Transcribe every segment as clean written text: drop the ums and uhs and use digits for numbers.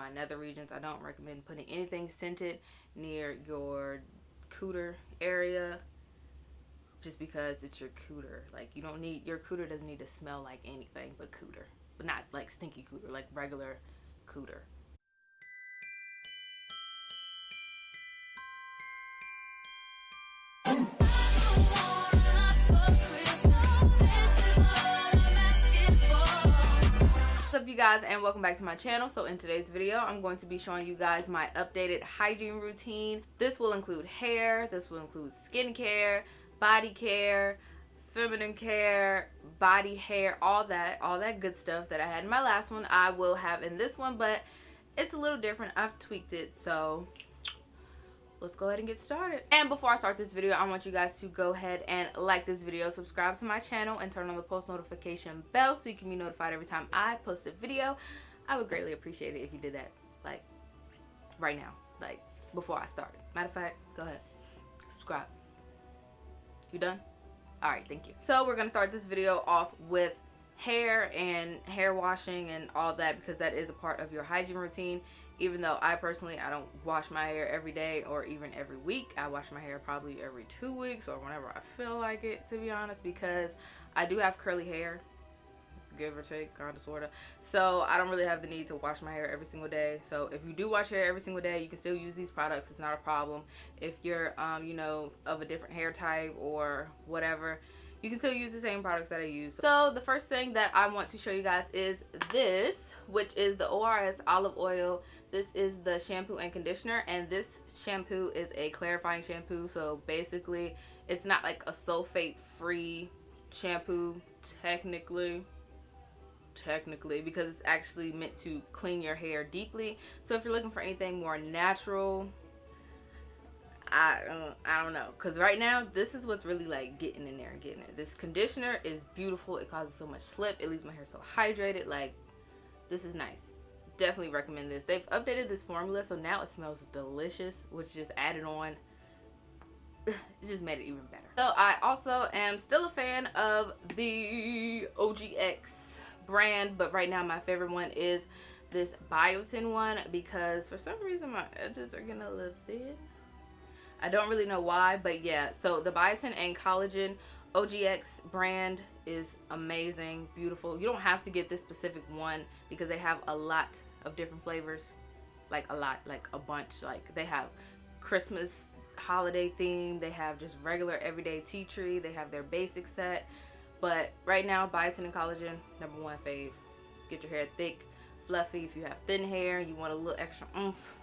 my nether regions. I don't recommend putting anything scented near your cooter area, just because it's your cooter. Like, you don't need, your cooter doesn't need to smell like anything but cooter, but not like stinky cooter, like regular cooter. What's up, you guys, and welcome back to my channel. So in today's video, I'm going to be showing you guys my updated hygiene routine. This will include hair, this will include skincare, body care, feminine care, body hair, all that good stuff that I had in my last one I will have in this one, but it's a little different. I've tweaked it, so let's go ahead and get started. And before I start this video, I want you guys to go ahead and like this video, subscribe to my channel, and turn on the post notification bell so you can be notified every time I post a video. I would greatly appreciate it if you did that, like, right now, like, before I start. Matter of fact, go ahead, subscribe. You done? Alright, thank you. So we're gonna start this video off with hair and hair washing and all that, because that is a part of your hygiene routine. Even though I don't wash my hair every day or even every week. I wash my hair probably every 2 weeks or whenever I feel like it, to be honest, because I do have curly hair, give or take, kind of, sort of. So I don't really have the need to wash my hair every single day. So if you do wash your hair every single day, you can still use these products. It's not a problem. If you're, you know, of a different hair type or whatever, you can still use the same products that I use. So the first thing that I want to show you guys is this, which is the ORS olive oil. This is the shampoo and conditioner, and this shampoo is a clarifying shampoo. So basically, it's not like a sulfate free shampoo technically, because it's actually meant to clean your hair deeply. So if you're looking for anything more natural, I don't know, because right now this is what's really like getting in there and getting it. This conditioner is beautiful. It causes so much slip. It leaves my hair so hydrated. Like, this is nice. Definitely recommend this. They've updated this formula, so now it smells delicious, which just added on, it just made it even better. So I also am still a fan of the OGX brand, but right now my favorite one is this biotin one, because for some reason my edges are getting a little thin. I don't really know why, but yeah. So the biotin and collagen OGX brand is amazing, beautiful. You don't have to get this specific one because they have a lot of different flavors, like a bunch. Like, they have Christmas holiday theme, they have just regular everyday tea tree, they have their basic set. But right now, biotin and collagen, #1 fave. Get your hair thick, fluffy. If you have thin hair, you want a little extra oomph,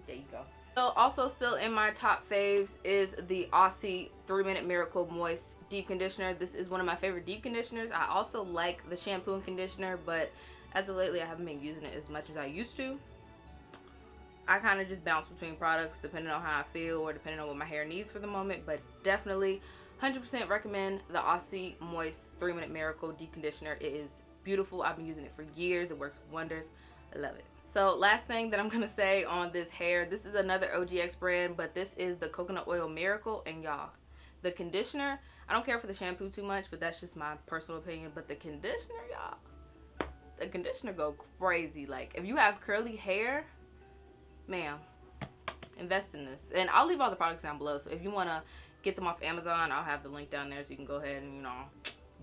there you go. So also still in my top faves is the Aussie 3-Minute Miracle Moist Deep Conditioner. This is one of my favorite deep conditioners. I also like the shampoo and conditioner, but as of lately I haven't been using it as much as I used to. I kind of just bounce between products depending on how I feel or depending on what my hair needs for the moment, but definitely 100% recommend the Aussie Moist 3-Minute Miracle Deep Conditioner. It is beautiful. I've been using it for years. It works wonders. I love it. So last thing that I'm going to say on this hair, this is another OGX brand, but this is the Coconut Oil Miracle. And y'all, the conditioner, I don't care for the shampoo too much, but that's just my personal opinion. But the conditioner, y'all, the conditioner go crazy. Like, if you have curly hair, ma'am, invest in this. And I'll leave all the products down below. So if you want to get them off Amazon, I'll have the link down there so you can go ahead and, you know,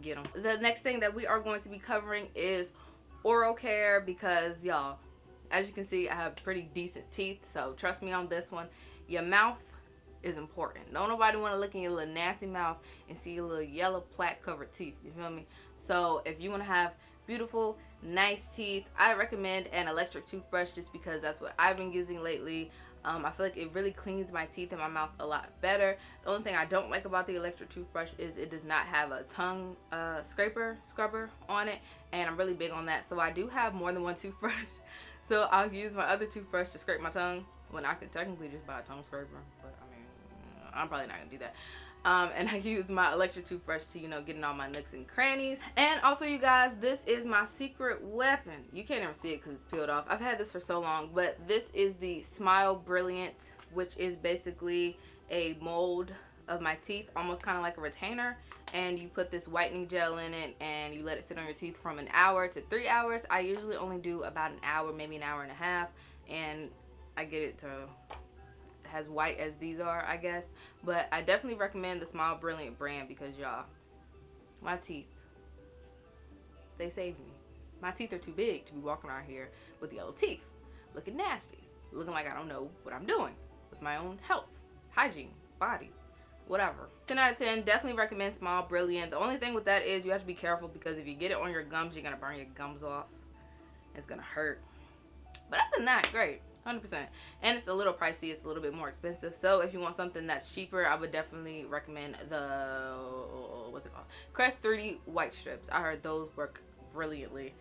get them. The next thing that we are going to be covering is oral care, because y'all, as you can see, I have pretty decent teeth, so trust me on this one. Your mouth is important. Don't nobody want to look in your little nasty mouth and see your little yellow plaque covered teeth, you feel me? So if you want to have beautiful, nice teeth, I recommend an electric toothbrush, just because that's what I've been using lately. I feel like it really cleans my teeth and my mouth a lot better. The only thing I don't like about the electric toothbrush is it does not have a tongue scrubber on it, and I'm really big on that. So I do have more than one toothbrush. So I'll use my other toothbrush to scrape my tongue, when I could technically just buy a tongue scraper, but I mean, I'm probably not gonna do that. And I use my electric toothbrush to, you know, get in all my nooks and crannies. And also, you guys, this is my secret weapon. You can't even see it because it's peeled off. I've had this for so long, but this is the Smile Brilliant, which is basically a mold of my teeth, almost kind of like a retainer. and you put this whitening gel in it and you let it sit on your teeth from an hour to 3 hours. I usually only do about an hour, maybe an hour and a half, and I get it to as white as these are, I guess. But I definitely recommend the Smile Brilliant brand because y'all, my teeth, they saved me. My teeth are too big to be walking around here with yellow teeth, looking nasty, looking like I don't know what I'm doing with my own health, hygiene, body, whatever. 10 out of 10, definitely recommend Smile Brilliant. The only thing with that is you have to be careful because if you get it on your gums, you're gonna burn your gums off. It's gonna hurt. But other than that, great. 100%. And it's a little pricey. It's a little bit more expensive. So if you want something that's cheaper, I would definitely recommend the, what's it called? Crest 3D White Strips. I heard those work brilliantly.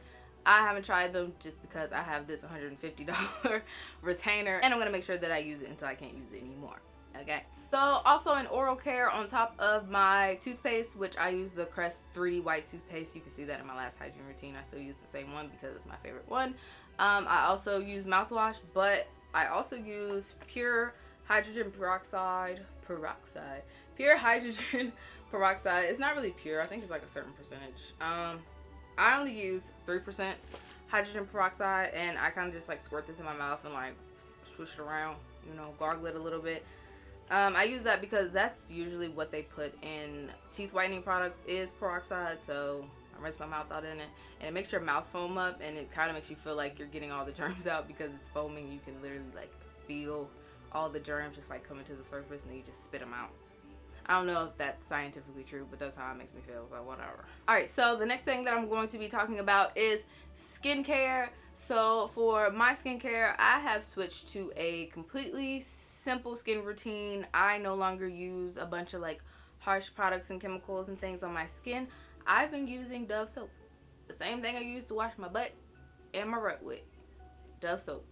I haven't tried them just because I have this $150 retainer, and I'm going to make sure that I use it until I can't use it anymore. Okay. So also in oral care, on top of my toothpaste, which I use the Crest 3D White toothpaste. You can see that in my last hygiene routine. I still use the same one because it's my favorite one. I also use mouthwash, but I also use pure hydrogen peroxide. Pure hydrogen peroxide. It's not really pure. I think it's like a certain percentage. I only use 3% hydrogen peroxide, and I kind of just like squirt this in my mouth and like swish it around, you know, gargle it a little bit. I use that because that's usually what they put in teeth whitening products is peroxide. So I rinse my mouth out in it, and it makes your mouth foam up, and it kind of makes you feel like you're getting all the germs out because it's foaming. You can literally like feel all the germs just like coming to the surface, and then you just spit them out. I don't know if that's scientifically true, but that's how it makes me feel, but whatever. Alright, so the next thing that I'm going to be talking about is skincare. So for my skincare, I have switched to a completely simple skin routine. I no longer use a bunch of like harsh products and chemicals and things on my skin. I've been using Dove soap. The same thing I use to wash my butt and my butt with. Dove soap.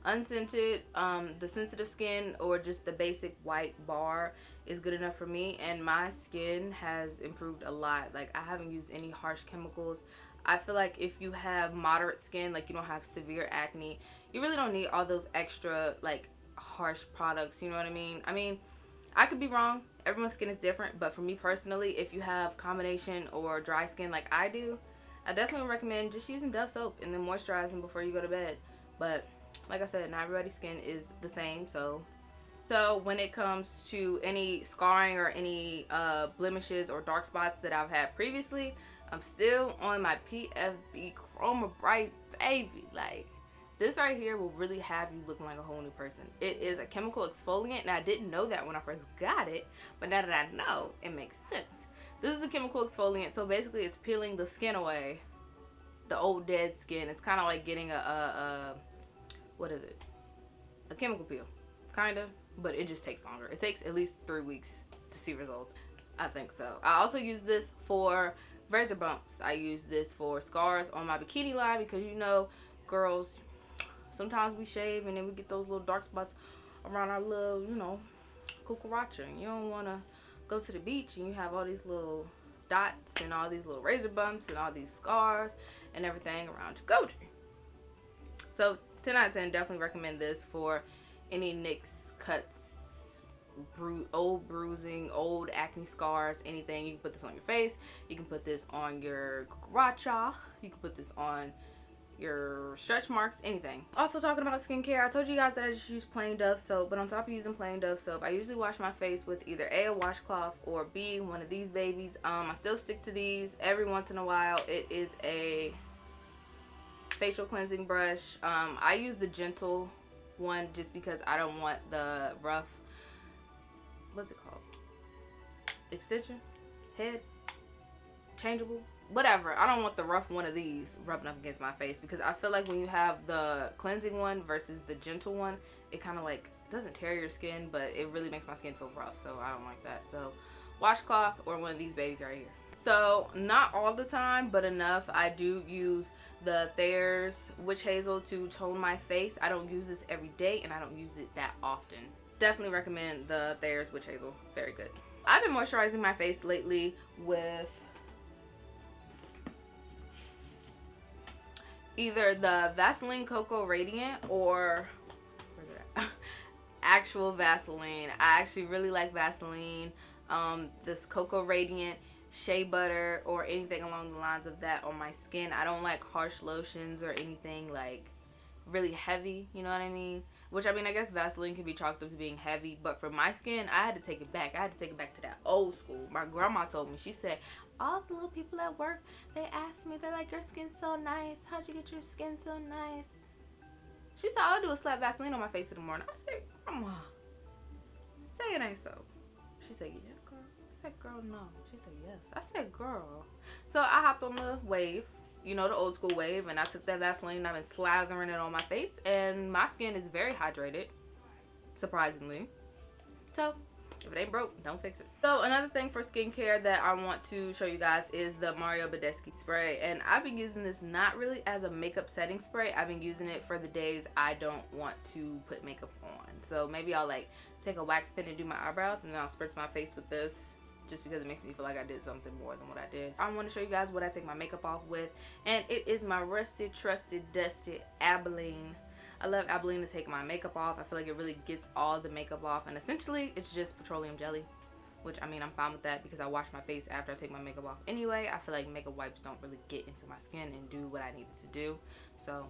Unscented, the sensitive skin or just the basic white bar is good enough for me, and my skin has improved a lot. Like, I haven't used any harsh chemicals. I feel like if you have moderate skin, like you don't have severe acne, you really don't need all those extra like harsh products, you know what I mean? I could be wrong. Everyone's skin is different, but for me personally, if you have combination or dry skin like I do, I definitely recommend just using Dove soap and then moisturizing before you go to bed. But like I said, not everybody's skin is the same, so when it comes to any scarring or any blemishes or dark spots that I've had previously, I'm still on my PFB Chroma Bright, baby. Like, this right here will really have you looking like a whole new person. It is a chemical exfoliant, and I didn't know that when I first got it, but now that I know, it makes sense. This is a chemical exfoliant, so basically it's peeling the skin away, the old dead skin. It's kind of like getting what is it? A chemical peel, kind of, but it just takes longer. It takes at least 3 weeks to see results. I think so. I also use this for razor bumps. I use this for scars on my bikini line because, you know, girls, sometimes we shave and then we get those little dark spots around our little, you know, cucaracha. And you don't want to go to the beach and you have all these little dots and all these little razor bumps and all these scars and everything around your goatee. So 10 out of 10, definitely recommend this for any nicks, cuts, old bruising, old acne scars, anything. You can put this on your face. You can put this on your cucaracha. You can put this on your stretch marks, anything. Also, talking about skincare, I told you guys that I just use plain Dove soap, but on top of using plain Dove soap, I usually wash my face with either A, a washcloth, or B, one of these babies. I still stick to these every once in a while. It is a facial cleansing brush. I use the gentle one just because I don't want the rough, what's it called, extension, head, changeable, whatever. I don't want the rough one of these rubbing up against my face because I feel like when you have the cleansing one versus the gentle one, it kind of like doesn't tear your skin, but it really makes my skin feel rough, so I don't like that. So washcloth or one of these babies right here. So not all the time, but enough. I do use the Thayer's Witch Hazel to tone my face. I don't use this every day, and I don't use it that often. Definitely recommend the Thayer's Witch Hazel. Very good. I've been moisturizing my face lately with either the Vaseline Cocoa Radiant or actual Vaseline. I actually really like Vaseline. This Cocoa Radiant shea butter or anything along the lines of that on my skin. I don't like harsh lotions or anything like really heavy, you know what I mean? Which, I mean, I guess Vaseline can be chalked up to being heavy, but for my skin, I had to take it back. I had to take it back to that old school. My grandma told me, she said, all the little people at work, they asked me, they're like, your skin's so nice. How'd you get your skin so nice? She said, all I do is slap Vaseline on my face in the morning. I said, Grandma, say it ain't so. She said, yeah, girl. I said, girl, no. She said, yes. I said, girl. So I hopped on the wave, you know, the old school wave, and I took that Vaseline and I've been slathering it on my face, and my skin is very hydrated, surprisingly. So if it ain't broke, don't fix it. So another thing for skincare that I want to show you guys is the Mario Badescu spray, and I've been using this not really as a makeup setting spray. I've been using it for the days I don't want to put makeup on. So maybe I'll like take a wax pen and do my eyebrows, and then I'll spritz my face with this, just because it makes me feel like I did something more than what I did. I want to show you guys what I take my makeup off with, and it is my rusted, trusted, dusted Abilene. I love Abilene to take my makeup off. I feel like it really gets all the makeup off, and essentially it's just petroleum jelly, which, I mean, I'm fine with that because I wash my face after I take my makeup off anyway. I feel like makeup wipes don't really get into my skin and do what I need it to do. So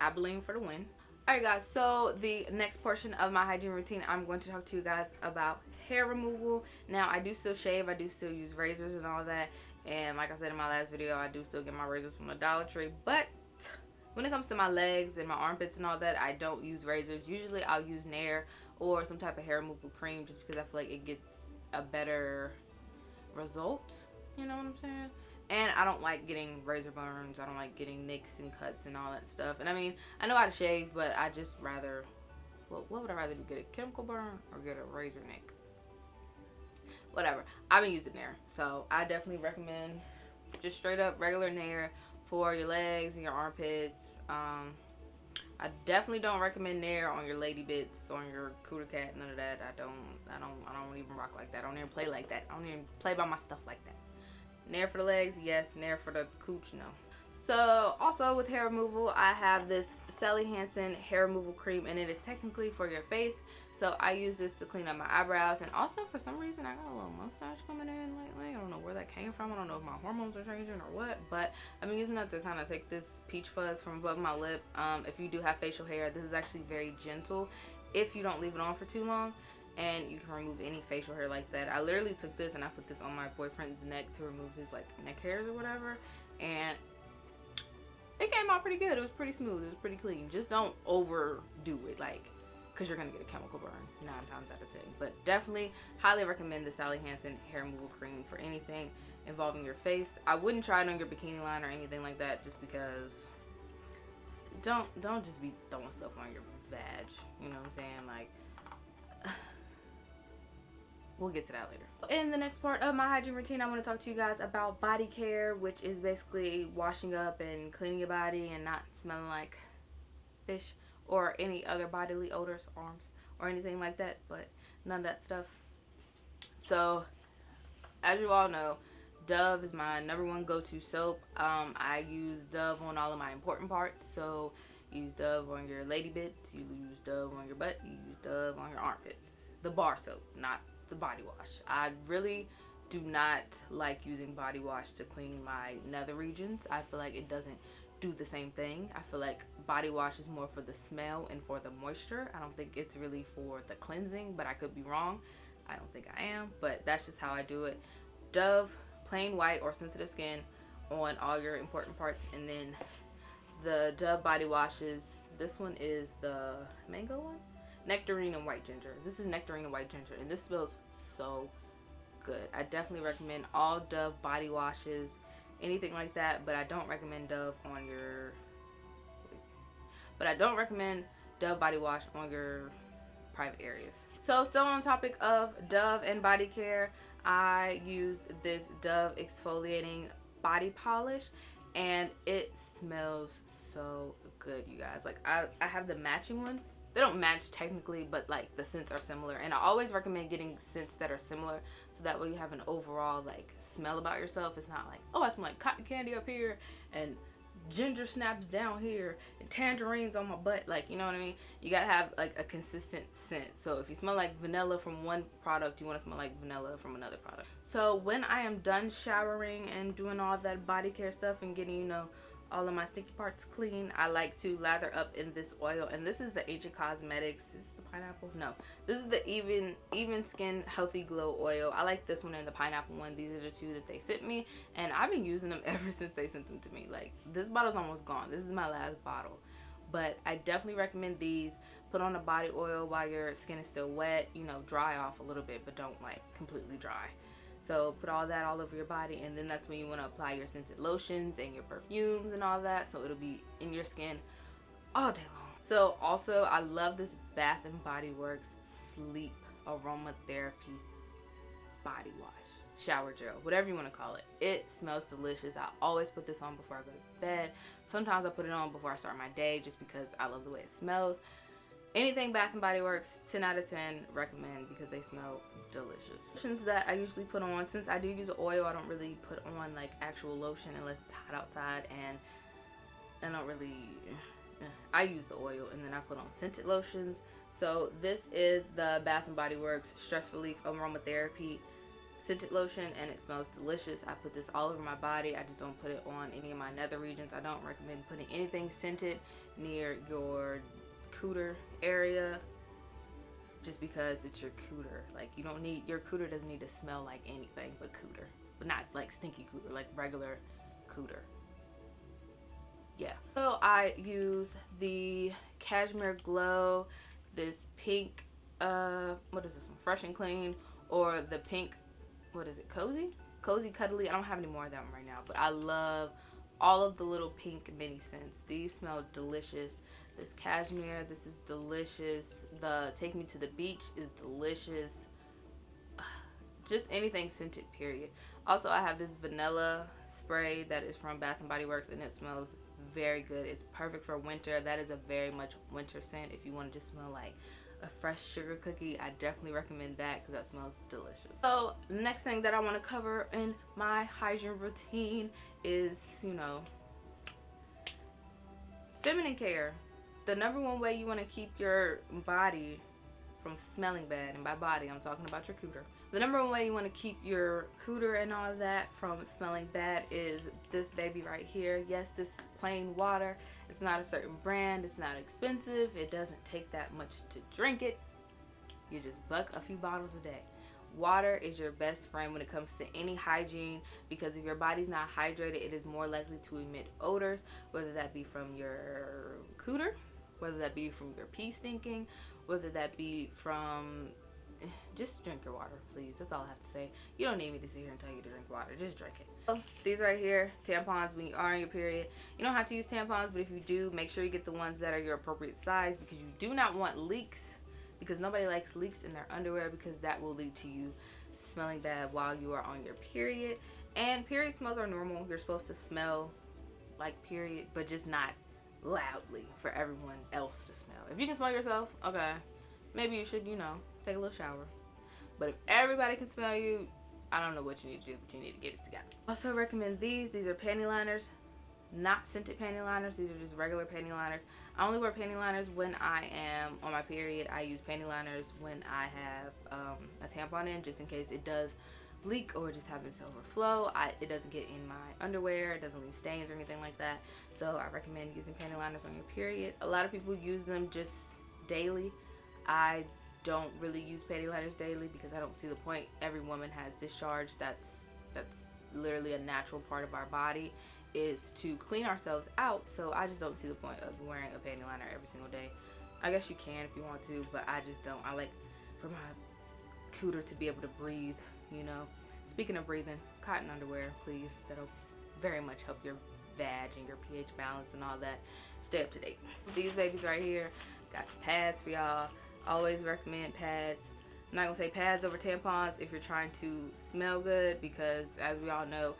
Abilene for the win. Alright guys, so the next portion of my hygiene routine, I'm going to talk to you guys about hair removal. Now, I do still shave, I do still use razors and all that, and like I said in my last video, I do still get my razors from the Dollar Tree, but when it comes to my legs and my armpits and all that, I don't use razors. Usually I'll use Nair or some type of hair removal cream, just because I feel like it gets a better result, you know what I'm saying? And I don't like getting razor burns. I don't like getting nicks and cuts and all that stuff. And I mean, I know how to shave, but I just rather, what would I rather do? Get a chemical burn or get a razor nick? Whatever. I've been using Nair, so I definitely recommend just straight up regular Nair for your legs and your armpits. I definitely don't recommend Nair on your lady bits, on your cooter cat, none of that. I don't even rock like that. I don't even play like that. I don't even play by my stuff like that. Nair for the legs, yes. Nair for the cooch, no. So also with hair removal, I have this Sally Hansen hair removal cream, and it is technically for your face. So I use this to clean up my eyebrows, and also for some reason I got a little mustache coming in lately. I don't know where that came from. I don't know if my hormones are changing or what, but I've been using that to kind of take this peach fuzz from above my lip. If you do have facial hair, this is actually very gentle if you don't leave it on for too long, and you can remove any facial hair like that. I literally took this and I put this on my boyfriend's neck to remove his like neck hairs or whatever, and it came out pretty good. It was pretty smooth. It was pretty clean. Just don't overdo it, like, because you're going to get a chemical burn 9 times out of 10. But definitely highly recommend the Sally Hansen hair removal cream for anything involving your face. I wouldn't try it on your bikini line or anything like that, just because don't just be throwing stuff on your vag. You know what I'm saying? Like, we'll get to that later. In the next part of my hygiene routine, I want to talk to you guys about body care, which is basically washing up and cleaning your body and not smelling like fish or any other bodily odors, arms, or anything like that, but none of that stuff. So, as you all know, Dove is my #1 go-to soap. I use Dove on all of my important parts. So, you use Dove on your lady bits, you use Dove on your butt, you use Dove on your armpits. The bar soap, not the body wash. I really do not like using body wash to clean my nether regions. I feel like it doesn't do the same thing. I feel like body wash is more for the smell and for the moisture. I don't think it's really for the cleansing, but I could be wrong. I don't think I am, but that's just how I do it. Dove, plain white or sensitive skin on all your important parts, and then the Dove body washes. This one is the mango one? Nectarine and white ginger. This is nectarine and white ginger, and this smells so good. I definitely recommend all Dove body washes, anything like that, but I don't recommend Dove on your body wash on your private areas. So still on topic of Dove and body care, I use this Dove exfoliating body polish, and it smells so good, you guys. Like, I have the matching one. They don't match technically, but like the scents are similar, and I always recommend getting scents that are similar, so that way you have an overall like smell about yourself. It's not like, oh, I smell like cotton candy up here and ginger snaps down here and tangerines on my butt. Like, you know what I mean? You gotta have like a consistent scent. So if you smell like vanilla from one product, you want to smell like vanilla from another product. So when I am done showering and doing all that body care stuff and getting, you know, all of my sticky parts clean, I like to lather up in this oil. And this is the Ancient Cosmetics. Is this the pineapple? No, this is the even skin healthy glow oil. I like this one and the pineapple one. These are the two that they sent me, and I've been using them ever since they sent them to me. Like, this bottle's almost gone. This is my last bottle, but I definitely recommend these. Put on a body oil while your skin is still wet, you know, dry off a little bit, but don't like completely dry. So put all that all over your body, and then that's when you want to apply your scented lotions and your perfumes and all that, so it'll be in your skin all day long. So also, I love this Bath and Body Works Sleep Aromatherapy Body Wash, shower gel, whatever you want to call it. It smells delicious. I always put this on before I go to bed. Sometimes I put it on before I start my day just because I love the way it smells. Anything Bath and Body Works, 10 out of 10, recommend because they smell delicious. Lotions that I usually put on, since I do use oil, I don't really put on like actual lotion unless it's hot outside, and I don't really, I use the oil and then I put on scented lotions. So this is the Bath and Body Works Stress Relief Aromatherapy scented lotion, and it smells delicious. I put this all over my body. I just don't put it on any of my nether regions. I don't recommend putting anything scented near your cooter area just because it's your cooter. Like, you don't need, your cooter doesn't need to smell like anything but cooter, but not like stinky cooter, like regular cooter. Yeah. So I use the Cashmere Glow, this pink what is this one, Fresh and Clean, or the pink, what is it, Cozy Cuddly. I don't have any more of them right now, but I love all of the little pink mini scents. These smell delicious. This cashmere, this is delicious. The Take Me to the Beach is delicious. Just anything scented, period. Also, I have this vanilla spray that is from Bath and Body Works, and it smells very good. It's perfect for winter. That is a very much winter scent. If you want to just smell like a fresh sugar cookie, I definitely recommend that because that smells delicious. So next thing that I want to cover in my hygiene routine is, you know, feminine care. The number one way you want to keep your body from smelling bad, and by body I'm talking about your cooter. The number one way you want to keep your cooter and all that from smelling bad is this baby right here. Yes, this is plain water. It's not a certain brand. It's not expensive. It doesn't take that much to drink it. You just buck a few bottles a day. Water is your best friend when it comes to any hygiene, because if your body's not hydrated, it is more likely to emit odors, whether that be from your cooter, whether that be from your pee stinking, whether that be from, just drink your water, please. That's all I have to say. You don't need me to sit here and tell you to drink water. Just drink it. So, these right here, tampons, when you are on your period. You don't have to use tampons, but if you do, make sure you get the ones that are your appropriate size, because you do not want leaks, because nobody likes leaks in their underwear, because that will lead to you smelling bad while you are on your period. And period smells are normal. You're supposed to smell like period, but just not loudly for everyone else to smell. If you can smell yourself, okay, maybe you should, you know, take a little shower. But if everybody can smell you, I don't know what you need to do, but you need to get it together. Also recommend these. These are panty liners, not scented panty liners. These are just regular panty liners. I only wear panty liners when I am on my period. I use panty liners when I have a tampon in, just in case it does leak or just happens to overflow. It doesn't get in my underwear. It doesn't leave stains or anything like that. So I recommend using panty liners on your period. A lot of people use them just daily. I don't really use panty liners daily because I don't see the point. Every woman has discharge. That's literally a natural part of our body, is to clean ourselves out. So I just don't see the point of wearing a panty liner every single day. I guess you can if you want to, but I just don't. I like for my cooter to be able to breathe, you know. Speaking of breathing, cotton underwear, please. That'll very much help your vag and your pH balance and all that. Stay up to date. These babies right here, got some pads for y'all. Always recommend pads. I'm not gonna say pads over tampons if you're trying to smell good, because as we all know,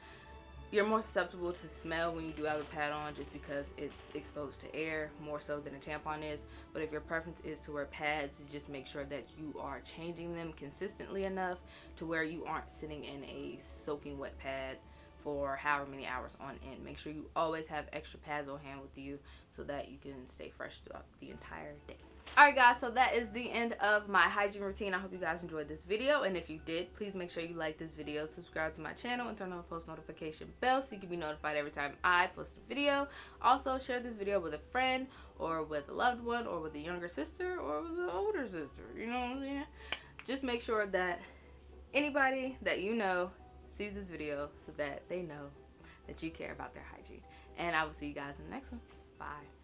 you're more susceptible to smell when you do have a pad on, just because it's exposed to air more so than a tampon is. But if your preference is to wear pads, just make sure that you are changing them consistently enough to where you aren't sitting in a soaking wet pad for however many hours on end. Make sure you always have extra pads on hand with you so that you can stay fresh throughout the entire day. Alright guys, so that is the end of my hygiene routine. I hope you guys enjoyed this video, and if you did, please make sure you like this video, subscribe to my channel, and turn on the post notification bell so you can be notified every time I post a video. Also, share this video with a friend, or with a loved one, or with a younger sister, or with an older sister, you know what I'm saying? Just make sure that anybody that you know sees this video so that they know that you care about their hygiene. And I will see you guys in the next one. Bye.